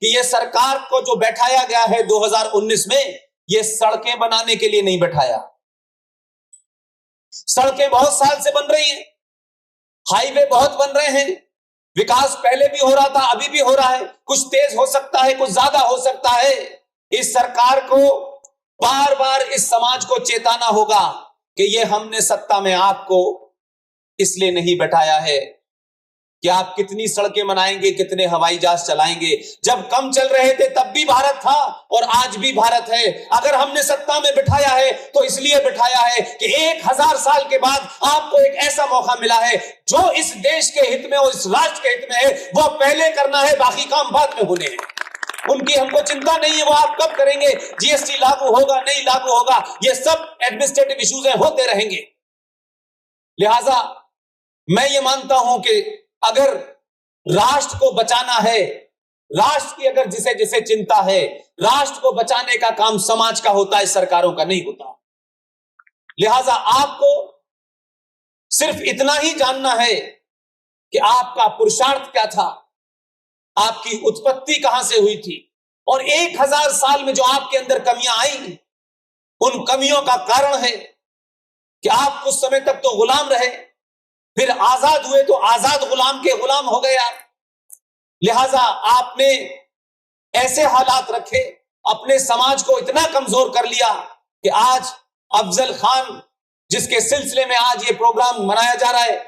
कि ये सरकार को जो बैठाया गया है 2019 में, ये सड़कें बनाने के लिए नहीं बैठाया। सड़कें बहुत साल से बन रही हैं, हाईवे बहुत बन रहे हैं, विकास पहले भी हो रहा था, अभी भी हो रहा है, कुछ तेज हो सकता है, कुछ ज्यादा हो सकता है। इस सरकार को बार बार इस समाज को चेताना होगा कि ये हमने सत्ता में आपको इसलिए नहीं बैठाया है कि आप कितनी सड़कें बनाएंगे, कितने हवाई जहाज चलाएंगे। जब कम चल रहे थे तब भी भारत था और आज भी भारत है। अगर हमने सत्ता में बिठाया है तो इसलिए बिठाया है कि 1000 साल के बाद आपको एक ऐसा मौका मिला है जो इस देश के हित में और इस राष्ट्र के हित में है, वो पहले करना है, बाकी काम बाद में होने हैं। उनकी हमको चिंता नहीं है, वो आप कब करेंगे, जीएसटी लागू होगा नहीं लागू होगा, ये सब एडमिनिस्ट्रेटिव इश्यूज होते रहेंगे। लिहाजा मैं ये मानता हूं कि अगर राष्ट्र को बचाना है, राष्ट्र की अगर जिसे जिसे चिंता है, राष्ट्र को बचाने का काम समाज का होता है, सरकारों का नहीं होता। लिहाजा आपको सिर्फ इतना ही जानना है कि आपका पुरुषार्थ क्या था, आपकी उत्पत्ति कहां से हुई थी, और 1000 साल में जो आपके अंदर कमियां आई, उन कमियों का कारण है कि आप कुछ समय तक तो गुलाम रहे, फिर आजाद हुए तो आजाद गुलाम के गुलाम हो गए आप। लिहाजा आपने ऐसे हालात रखे, अपने समाज को इतना कमजोर कर लिया कि आज अफजल खान, जिसके सिलसिले में आज ये प्रोग्राम मनाया जा रहा है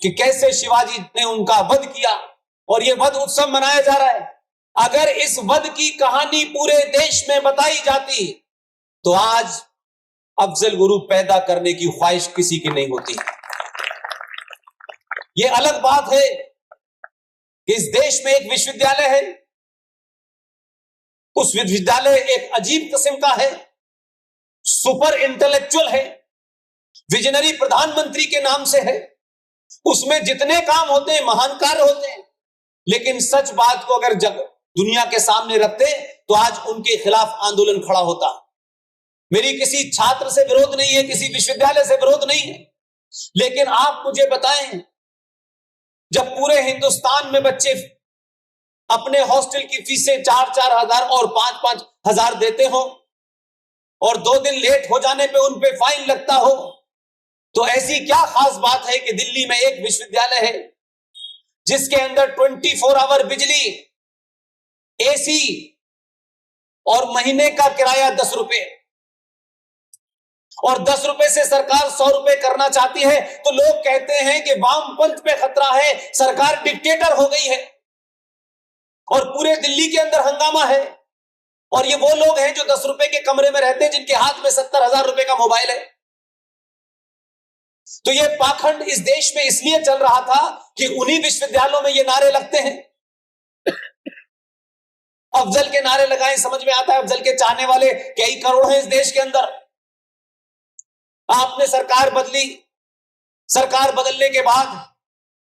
कि कैसे शिवाजी ने उनका वध किया, और ये वध उत्सव मनाया जा रहा है, अगर इस वध की कहानी पूरे देश में बताई जाती तो आज अफजल गुरु पैदा करने की ख्वाहिश किसी की नहीं होती। ये अलग बात है कि इस देश में एक विश्वविद्यालय है, उस विश्वविद्यालय एक अजीब किस्म का है, सुपर इंटेलेक्चुअल है, विजनरी प्रधानमंत्री के नाम से है, उसमें जितने काम होते हैं महान कार्य होते हैं, लेकिन सच बात को अगर दुनिया के सामने रखते तो आज उनके खिलाफ आंदोलन खड़ा होता। मेरी किसी छात्र से विरोध नहीं है, किसी विश्वविद्यालय से विरोध नहीं है, लेकिन आप मुझे बताएं, जब पूरे हिंदुस्तान में बच्चे अपने हॉस्टल की फीसें 4-4 हजार और 5-5 हजार देते हो और 2 दिन लेट हो जाने पे उन पे फाइन लगता हो, तो ऐसी क्या खास बात है कि दिल्ली में एक विश्वविद्यालय है जिसके अंदर 24 आवर बिजली, एसी और महीने का किराया 10 रुपए, और 10 रुपए से सरकार 100 रुपए करना चाहती है तो लोग कहते हैं कि वामपंथ पे खतरा है, सरकार डिक्टेटर हो गई है, और पूरे दिल्ली के अंदर हंगामा है। और ये वो लोग हैं जो 10 रुपए के कमरे में रहते हैं, जिनके हाथ में 70,000 रुपए का मोबाइल है। तो ये पाखंड इस देश में इसलिए चल रहा था कि उन्हीं विश्वविद्यालयों में ये नारे लगते हैं। अफजल के नारे लगाएं, समझ में आता है अफजल के चाहने वाले कई करोड़ हैं इस देश के अंदर। आपने सरकार बदली, सरकार बदलने के बाद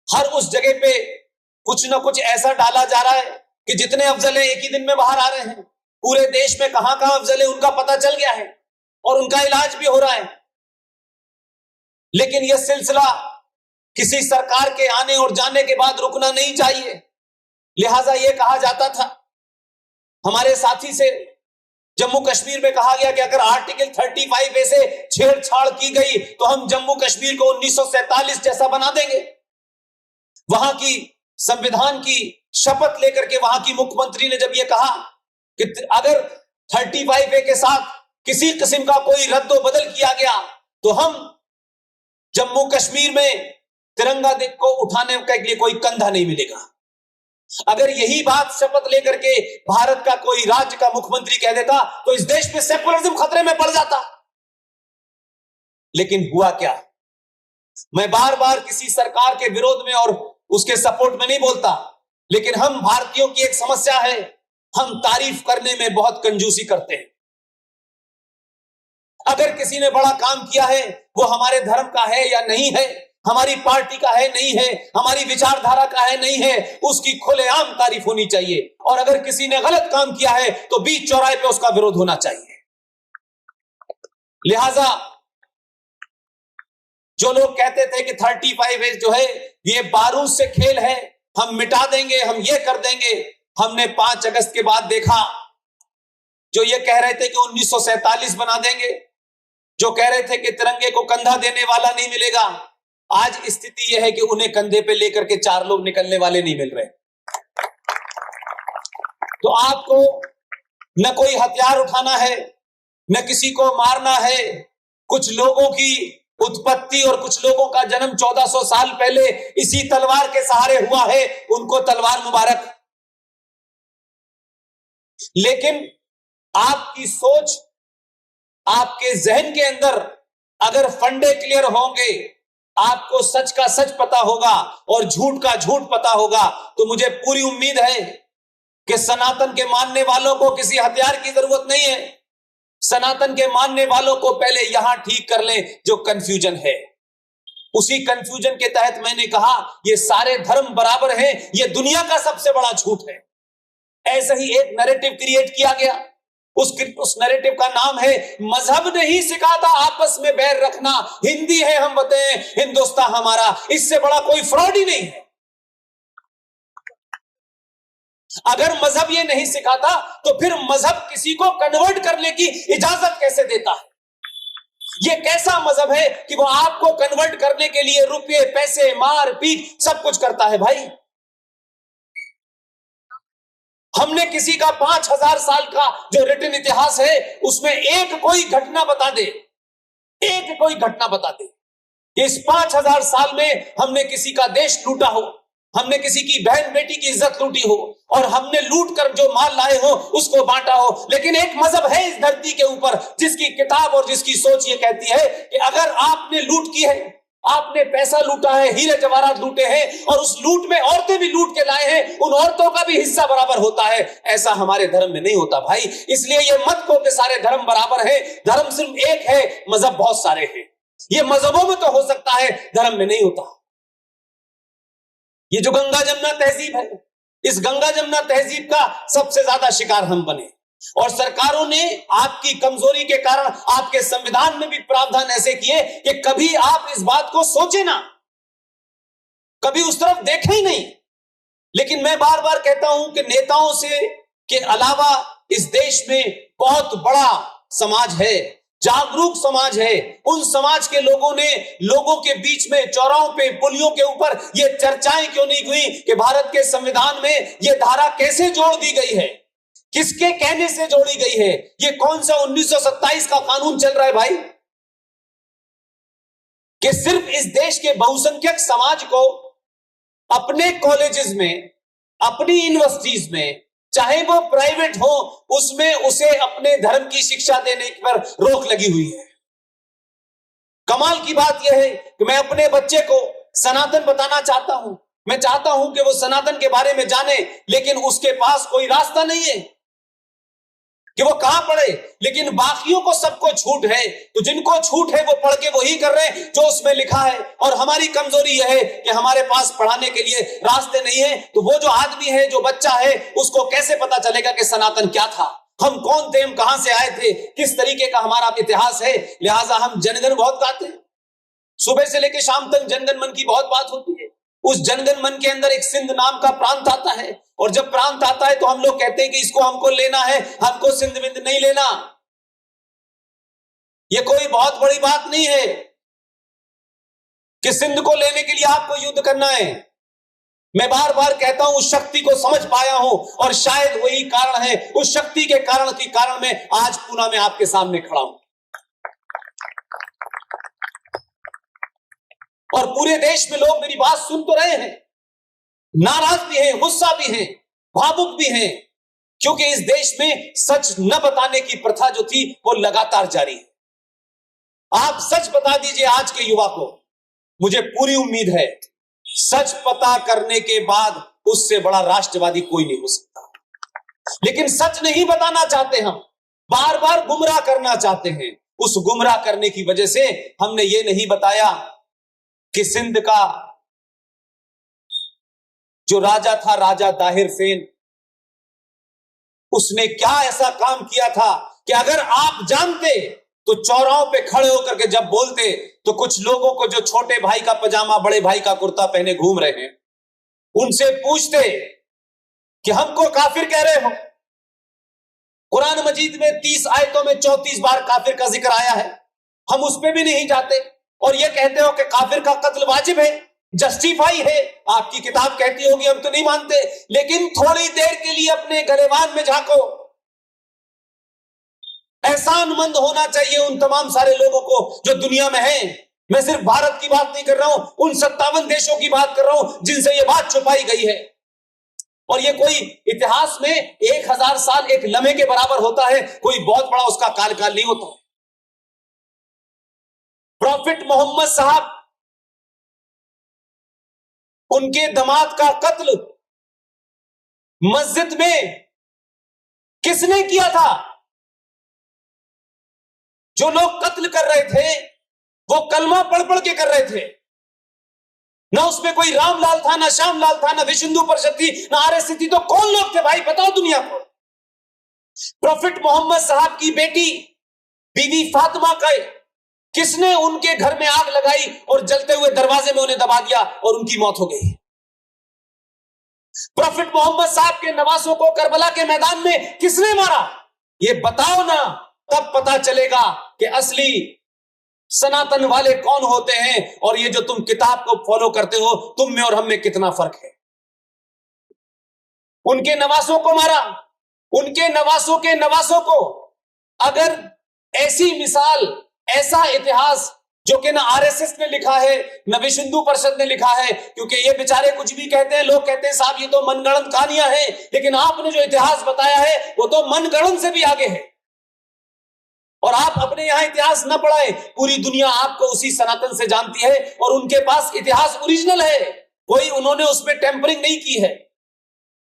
हर उस जगह पे कुछ ना कुछ ऐसा डाला जा रहा है कि जितने अफजल हैं एक ही दिन में बाहर आ रहे हैं। पूरे देश में कहां कहां अफजल है उनका पता चल गया है और उनका इलाज भी हो रहा है। लेकिन यह सिलसिला किसी सरकार के आने और जाने के बाद रुकना नहीं चाहिए। लिहाजा यह कहा जाता था हमारे साथी से, जम्मू कश्मीर में कहा गया कि अगर आर्टिकल 35A से छेड़छाड़ की गई तो हम जम्मू कश्मीर को 1947 जैसा बना देंगे। वहां की संविधान की शपथ लेकर के वहां की मुख्यमंत्री ने जब यह कहा कि अगर 35A के साथ किसी किस्म का कोई रद्दो बदल किया गया तो हम जम्मू कश्मीर में तिरंगा को उठाने के लिए कोई कंधा नहीं मिलेगा। अगर यही बात शपथ लेकर के भारत का कोई राज्य का मुख्यमंत्री कह देता तो इस देश में सेकुलरिज्म खतरे में पड़ जाता। लेकिन हुआ क्या? मैं बार बार किसी सरकार के विरोध में और उसके सपोर्ट में नहीं बोलता, लेकिन हम भारतीयों की एक समस्या है, हम तारीफ करने में बहुत कंजूसी करते हैं। अगर किसी ने बड़ा काम किया है वो हमारे धर्म का है या नहीं है, हमारी पार्टी का है नहीं है, हमारी विचारधारा का है नहीं है, उसकी खुलेआम तारीफ होनी चाहिए। और अगर किसी ने गलत काम किया है तो बीच चौराहे पे उसका विरोध होना चाहिए। लिहाजा जो लोग कहते थे कि 35A जो है ये बारूद से खेल है, हम मिटा देंगे, हम ये कर देंगे, हमने 5 अगस्त के बाद देखा, जो ये कह रहे थे कि 1947 बना देंगे, जो कह रहे थे कि तिरंगे को कंधा देने वाला नहीं मिलेगा, आज स्थिति यह है कि उन्हें कंधे पे लेकर के 4 लोग निकलने वाले नहीं मिल रहे। तो आपको न कोई हथियार उठाना है, न किसी को मारना है। कुछ लोगों की उत्पत्ति और कुछ लोगों का जन्म 1400 साल पहले इसी तलवार के सहारे हुआ है, उनको तलवार मुबारक। लेकिन आपकी सोच, आपके जहन के अंदर अगर फंडे क्लियर होंगे, आपको सच का सच पता होगा और झूठ का झूठ पता होगा, तो मुझे पूरी उम्मीद है कि सनातन के मानने वालों को किसी हथियार की जरूरत नहीं है। सनातन के मानने वालों को पहले यहां ठीक कर लें जो कंफ्यूजन है। उसी कंफ्यूजन के तहत मैंने कहा ये सारे धर्म बराबर हैं, ये दुनिया का सबसे बड़ा झूठ है। ऐसा ही एक नैरेटिव क्रिएट किया गया, उस नैरेटिव का नाम है मजहब नहीं सिखाता आपस में बैर रखना, हिंदी है हम बताएं, हिंदुस्तान हमारा। इससे बड़ा कोई फ्रॉड ही नहीं है। अगर मजहब ये नहीं सिखाता तो फिर मजहब किसी को कन्वर्ट करने की इजाजत कैसे देता है? ये कैसा मजहब है कि वो आपको कन्वर्ट करने के लिए रुपये, पैसे, मार पीट सब कुछ करता है? भाई, हमने किसी का 5000 साल का जो रिटन इतिहास है उसमें एक कोई घटना बता दे, एक कोई घटना बता दे इस 5000 साल में हमने किसी का देश लूटा हो, हमने किसी की बहन बेटी की इज्जत लूटी हो और हमने लूट कर जो माल लाए हो उसको बांटा हो। लेकिन एक मजहब है इस धरती के ऊपर जिसकी किताब और जिसकी सोच ये कहती है कि अगर आपने लूट की है, आपने पैसा लूटा है, हीरे जवाहरात लूटे हैं और उस लूट में औरतें भी लूट के लाए हैं, उन औरतों का भी हिस्सा बराबर होता है। ऐसा हमारे धर्म में नहीं होता भाई। इसलिए ये मत को कि सारे धर्म बराबर है, धर्म सिर्फ एक है, मजहब बहुत सारे हैं। ये मजहबों में तो हो सकता है, धर्म में नहीं होता। ये जो गंगा जमुना तहजीब है, इस गंगा जमुना तहजीब का सबसे ज्यादा शिकार हम बने और सरकारों ने आपकी कमजोरी के कारण आपके संविधान में भी प्रावधान ऐसे किए कि कभी आप इस बात को सोचे ना, कभी उस तरफ देखे ही नहीं। लेकिन मैं बार बार कहता हूं कि नेताओं से के अलावा इस देश में बहुत बड़ा समाज है, जागरूक समाज है। उन समाज के लोगों ने लोगों के बीच में चौराहों पे, पुलियों के ऊपर ये चर्चाएं क्यों नहीं हुई कि भारत के संविधान में ये धारा कैसे जोड़ दी गई है, किसके कहने से जोड़ी गई है, ये कौन सा 1927 का कानून चल रहा है भाई, कि सिर्फ इस देश के बहुसंख्यक समाज को अपने कॉलेजेस में, अपनी यूनिवर्सिटीज में, चाहे वो प्राइवेट हो, उसमें उसे अपने धर्म की शिक्षा देने पर रोक लगी हुई है। कमाल की बात यह है कि मैं अपने बच्चे को सनातन बताना चाहता हूं, मैं चाहता हूं कि वो सनातन के बारे में जाने, लेकिन उसके पास कोई रास्ता नहीं है कि वो कहां पढ़े। लेकिन बाकियों को सबको छूट है, तो जिनको छूट है वो पढ़ के वही कर रहे हैं जो उसमें लिखा है। और हमारी कमजोरी यह है कि हमारे पास पढ़ाने के लिए रास्ते नहीं है। तो वो जो आदमी है, जो बच्चा है, उसको कैसे पता चलेगा कि सनातन क्या था, हम कौन थे, हम कहां से आए थे, किस तरीके का हमारा इतिहास है। लिहाजा हम जनगण बहुत गाते हैं, सुबह से लेकर शाम तक जनगण मन की बहुत बात होती है। उस जनगण मन के अंदर एक सिंध नाम का प्रांत आता है, और जब प्रांत आता है तो हम लोग कहते हैं कि इसको हमको लेना है, हमको सिंध विंध नहीं लेना। यह कोई बहुत बड़ी बात नहीं है कि सिंध को लेने के लिए आपको युद्ध करना है। मैं बार बार कहता हूं उस शक्ति को समझ पाया हूं, और शायद वही कारण है, उस शक्ति के कारण मैं आज पूना में आपके सामने खड़ा हूं। और पूरे देश में लोग मेरी बात सुन तो रहे हैं, नाराज भी हैं, गुस्सा भी हैं, भावुक भी हैं, क्योंकि इस देश में सच न बताने की प्रथा जो थी वो लगातार जारी है। आप सच बता दीजिए आज के युवा को, मुझे पूरी उम्मीद है सच पता करने के बाद उससे बड़ा राष्ट्रवादी कोई नहीं हो सकता। लेकिन सच नहीं बताना चाहते, हम बार बार गुमराह करना चाहते हैं। उस गुमराह करने की वजह से हमने ये नहीं बताया कि सिंध का जो राजा था, राजा दाहिर फेन, उसने क्या ऐसा काम किया था कि अगर आप जानते तो चौराहों पे खड़े होकर के जब बोलते तो कुछ लोगों को जो छोटे भाई का पजामा, बड़े भाई का कुर्ता पहने घूम रहे हैं, उनसे पूछते कि हमको काफिर कह रहे हो। कुरान मजीद में 30 आयतों में 34 बार काफिर का जिक्र आया है, हम उस पे भी नहीं जाते और ये कहते हो कि काफिर का कत्ल वाजिब है, जस्टिफाई है। आपकी किताब कहती होगी, हम तो नहीं मानते, लेकिन थोड़ी देर के लिए अपने गलेवान में झांको। एहसानमंद होना चाहिए उन तमाम सारे लोगों को जो दुनिया में हैं। मैं सिर्फ भारत की बात नहीं कर रहा हूं, उन 57 देशों की बात कर रहा हूं जिनसे यह बात छुपाई गई है। और ये कोई इतिहास में 1000 साल एक लम्हे के बराबर होता है, कोई बहुत बड़ा उसका काल नहीं होता। प्रॉफिट मोहम्मद साहब, उनके दामाद का कत्ल मस्जिद में किसने किया था? जो लोग कत्ल कर रहे थे वो कलमा पढ़ पढ़ के कर रहे थे। ना उसमें कोई रामलाल था, ना श्यामलाल था, ना विश्व हिंदू परिषद थी, ना आरएसएस थी। तो कौन लोग थे भाई, बताओ दुनिया को। प्रॉफिट मोहम्मद साहब की बेटी बीवी फातिमा का किसने उनके घर में आग लगाई और जलते हुए दरवाजे में उन्हें दबा दिया और उनकी मौत हो गई। प्रॉफिट मोहम्मद साहब के नवासों को करबला के मैदान में किसने मारा? ये बताओ ना, तब पता चलेगा कि असली सनातन वाले कौन होते हैं और ये जो तुम किताब को फॉलो करते हो, तुम में और हम में कितना फर्क है। उनके नवासों को मारा, उनके नवासों के नवासों को। अगर ऐसी मिसाल, ऐसा इतिहास जो कि ना आरएसएस ने लिखा है, ना विश्व हिंदू परिषद ने लिखा है, क्योंकि ये बेचारे कुछ भी कहते हैं, लोग कहते हैं साहब ये तो मनगढ़ंत कहानियां हैं, लेकिन आपने जो इतिहास बताया है वो तो मनगढ़ंत से भी आगे है। और आप अपने यहां इतिहास न पढ़ाएं, पूरी दुनिया आपको उसी सनातन से जानती है और उनके पास इतिहास ओरिजिनल है, कोई उन्होंने उसमें टेम्परिंग नहीं की है।